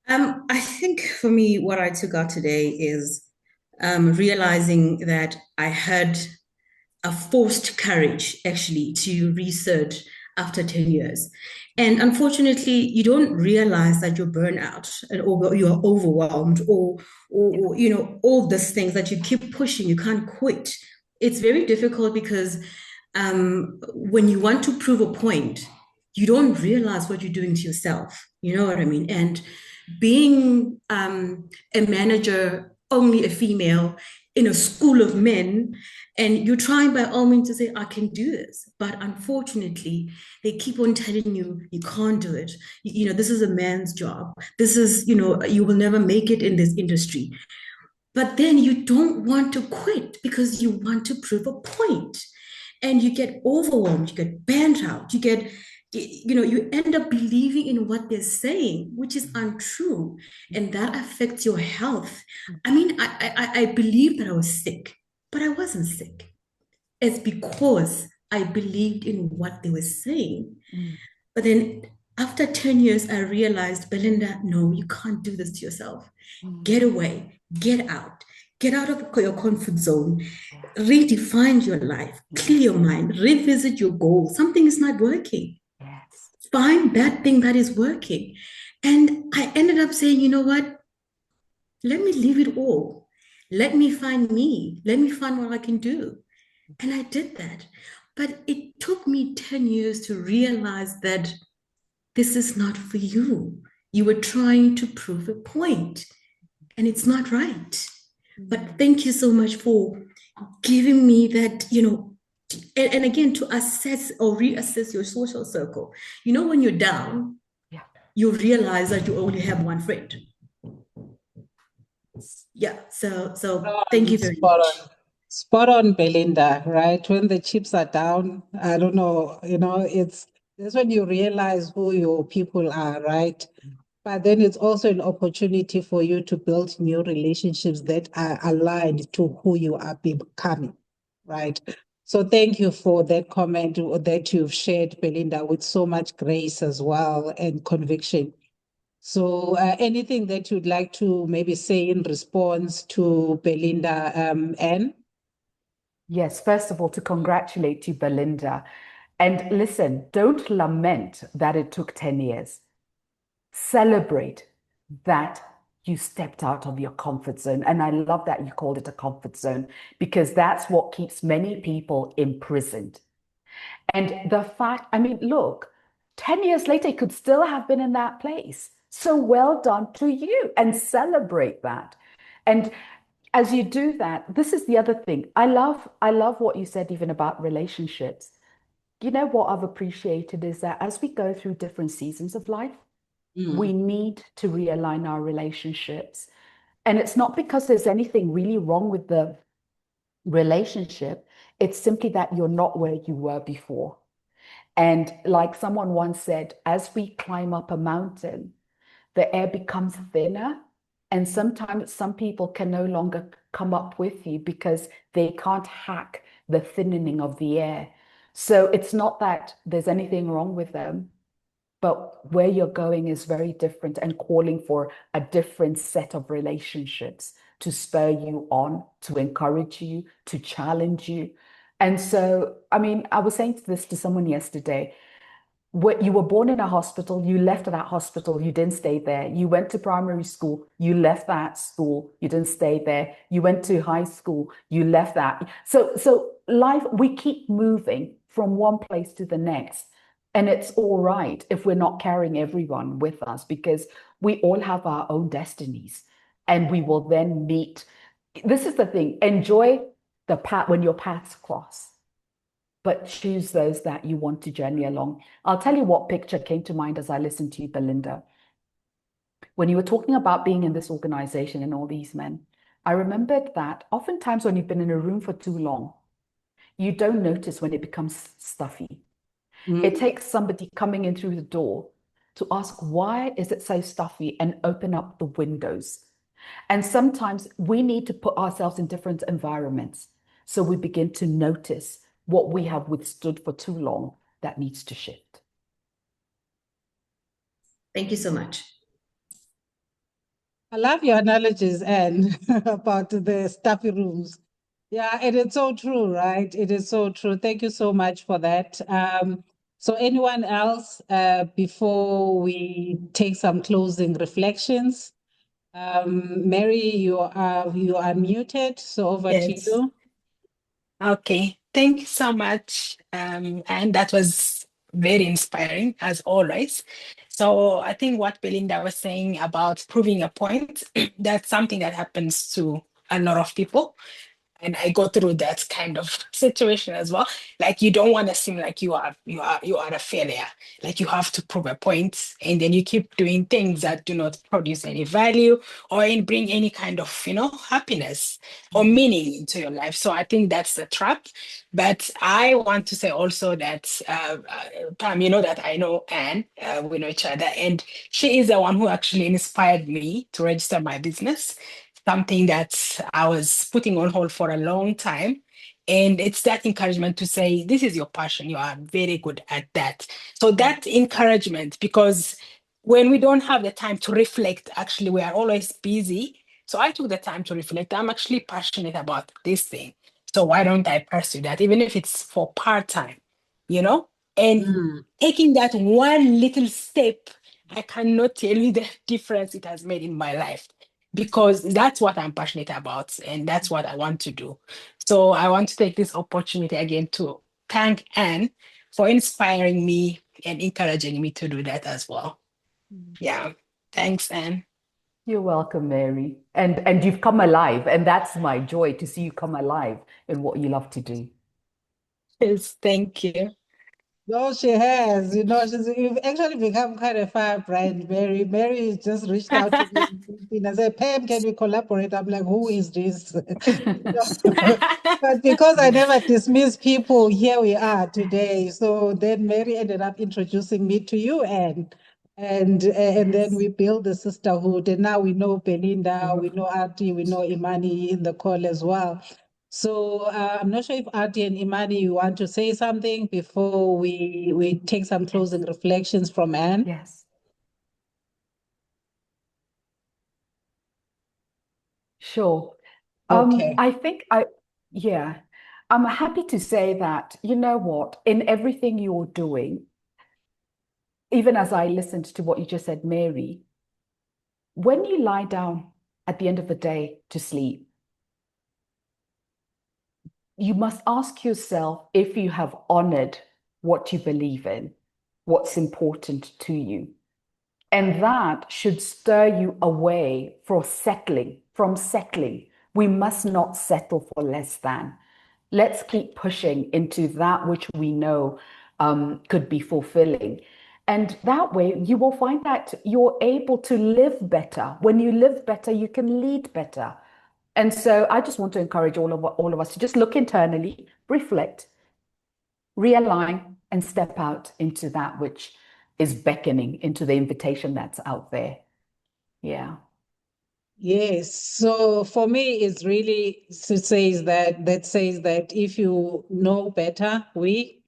C: I think for me, what I took out today is realizing that I had a forced courage actually to research after 10 years. And unfortunately, you don't realize that you're burnout or you're overwhelmed or all these things that you keep pushing, you can't quit. It's very difficult because when you want to prove a point, you don't realize what you're doing to yourself. You know what I mean? And being a manager, only a female in a school of men, and you're trying by all means to say, I can do this. But unfortunately, they keep on telling you, you can't do it. This is a man's job. This is, you will never make it in this industry. But then you don't want to quit because you want to prove a point. And you get overwhelmed, you get burnt out, you end up believing in what they're saying, which is untrue. And that affects your health. I mean, I believe that I was sick, but I wasn't sick. It's because I believed in what they were saying. But then after 10 years, I realized, Belinda, no, you can't do this to yourself. Get away, get out of your comfort zone, redefine your life, clear your mind, revisit your goals. Something is not working.
B: Yes.
C: Find that thing that is working. And I ended up saying, you know what? Let me leave it all. Let me find me. Let me find what I can do. And I did that. But it took me 10 years to realize that this is not for you. You were trying to prove a point, and it's not right. But thank you so much for giving me that, and again, to assess or reassess your social circle. When you're down,
B: Yeah.
C: you realize that you only have one friend. Yeah. So thank you very
A: Spot
C: much.
A: on. Spot on, Belinda, right? When the chips are down, I don't know, that's when you realize who your people are, right? But then it's also an opportunity for you to build new relationships that are aligned to who you are becoming, right? So thank you for that comment that you've shared, Belinda, with so much grace as well and conviction. So anything that you'd like to maybe say in response to Belinda, Anne?
B: Yes, first of all, to congratulate you, Belinda. And listen, don't lament that it took 10 years. Celebrate that you stepped out of your comfort zone. And I love that you called it a comfort zone because that's what keeps many people imprisoned. And the fact, I mean, look, 10 years later, you could still have been in that place. So well done to you and celebrate that. And as you do that, this is the other thing. I love what you said even about relationships. You know what I've appreciated is that as we go through different seasons of life, we need to realign our relationships. And it's not because there's anything really wrong with the relationship, it's simply that you're not where you were before. And like someone once said, as we climb up a mountain, the air becomes thinner. And sometimes some people can no longer come up with you because they can't hack the thinning of the air. So it's not that there's anything wrong with them, but where you're going is very different and calling for a different set of relationships to spur you on, to encourage you, to challenge you. And so, I mean, I was saying this to someone yesterday. You were born in a hospital, you left that hospital, you didn't stay there. You went to primary school, you left that school, you didn't stay there. You went to high school, you left that. So life, we keep moving from one place to the next. And it's all right if we're not carrying everyone with us because we all have our own destinies and we will then meet. This is the thing, enjoy the path when your paths cross, but choose those that you want to journey along. I'll tell you what picture came to mind as I listened to you, Belinda. When you were talking about being in this organization and all these men, I remembered that oftentimes when you've been in a room for too long, you don't notice when it becomes stuffy. It takes somebody coming in through the door to ask, why is it so stuffy, and open up the windows. And sometimes we need to put ourselves in different environments so we begin to notice what we have withstood for too long that needs to shift.
C: Thank you so much.
A: I love your analogies, Anne, about the stuffy rooms. Yeah, and it's so true, right? It is so true. Thank you so much for that. So anyone else, before we take some closing reflections? Mary, you are muted, so over to
D: Yes.
A: you.
D: Okay. Thank you so much. And that was very inspiring as always. So I think what Belinda was saying about proving a point, that's something that happens to a lot of people. And I go through that kind of situation as well. Like you don't want to seem like you are a failure. Like you have to prove a point, and then you keep doing things that do not produce any value or bring any kind of happiness or meaning into your life. So I think that's the trap. But I want to say also that Pam, you know that I know Anne, we know each other, and she is the one who actually inspired me to register my business, something that I was putting on hold for a long time. And it's that encouragement to say, this is your passion. You are very good at that. So that encouragement, because when we don't have the time to reflect, actually, we are always busy. So I took the time to reflect. I'm actually passionate about this thing. So why don't I pursue that, even if it's for part-time, you know? And taking that one little step, I cannot tell you the difference it has made in my life. because that's what I'm passionate about and that's what I want to do. So I want to take this opportunity again to thank Anne for inspiring me and encouraging me to do that as well. Yeah. Thanks, Anne.
B: You're welcome, Mary. And you've come alive, and that's my joy to see you come alive in what you love to do.
D: Yes, thank you.
A: No, she has. You've actually become kind of firebrand, Mary. Mary just reached out to me and said, Pam, can we collaborate? I'm like, who is this? But because I never dismiss people, here we are today. So then Mary ended up introducing me to you, and then we built the sisterhood. And now we know Belinda, we know Artie, we know Imani in the call as well. So I'm not sure if Artie and Imani, you want to say something before we take some closing reflections from Anne?
B: Yes. Sure.
A: Okay.
B: I'm happy to say that, you know what, in everything you're doing, even as I listened to what you just said, Mary, when you lie down at the end of the day to sleep, you must ask yourself if you have honored what you believe in, what's important to you. And that should stir you away from settling. We must not settle for less than. Let's keep pushing into that which we know could be fulfilling. And that way, you will find that you're able to live better. When you live better, you can lead better. And so I just want to encourage all of us to just look internally, reflect, realign, and step out into that which is beckoning, into the invitation that's out there. Yeah.
A: Yes. So for me, it's really says that if you know better, we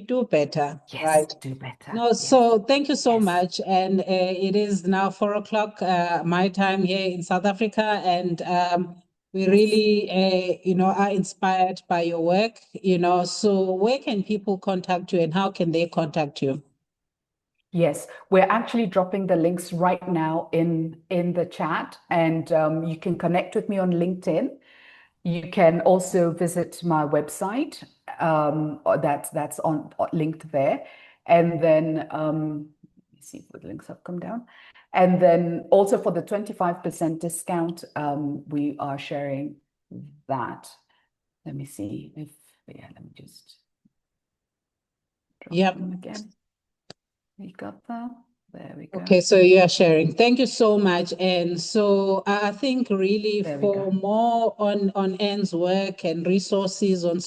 A: do better,
B: Yes,
A: right?
B: do better.
A: No,
B: Yes.
A: so thank you so
B: Yes.
A: much. And it is now 4 o'clock my time here in South Africa, and we really are inspired by your work. So where can people contact you, and how can they contact you?
B: Yes, we're actually dropping the links right now in the chat, and you can connect with me on LinkedIn. You can also visit my website. That's on linked there, and then let me see if the links have come down. And then also for the 25% discount, we are sharing that. Let me see if let me just drop them again. We got that. There we go.
A: Okay, so you are sharing. Thank you so much. And so I think really
B: There we
A: for
B: go.
A: more on Anne's work and resources on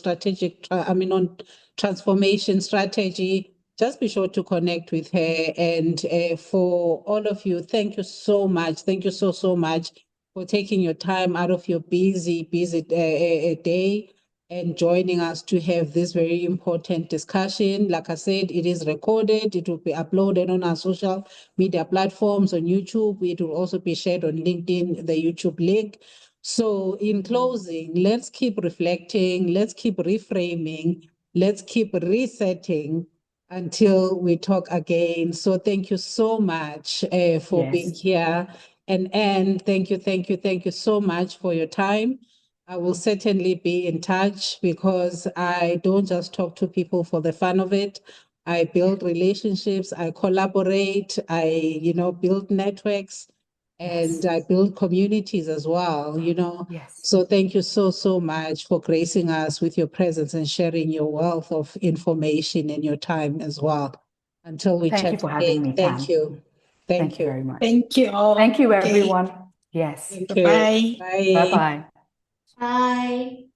A: on transformation strategy, just be sure to connect with her. And for all of you, thank you so much. Thank you so much for taking your time out of your busy day and joining us to have this very important discussion. Like I said, it is recorded. It will be uploaded on our social media platforms on YouTube. It will also be shared on LinkedIn, the YouTube link. So in closing, let's keep reflecting, let's keep reframing, let's keep resetting until we talk again. So thank you so much for being here. And thank you so much for your time. I will certainly be in touch because I don't just talk to people for the fun of it. I build relationships, I collaborate, I build networks, and I build communities as well,
B: Yes.
A: So thank you so much for gracing us with your presence and sharing your wealth of information and your time as well. Until we
B: Thank
A: chat
B: you for
A: again.
B: having me,
A: Thank
B: Pam.
A: you.
B: Thank you very much.
D: Thank you all.
B: Thank you,
D: Okay.
B: everyone. Yes.
A: Thank
D: Bye-bye.
A: you. Bye.
B: Bye-bye.
C: Bye.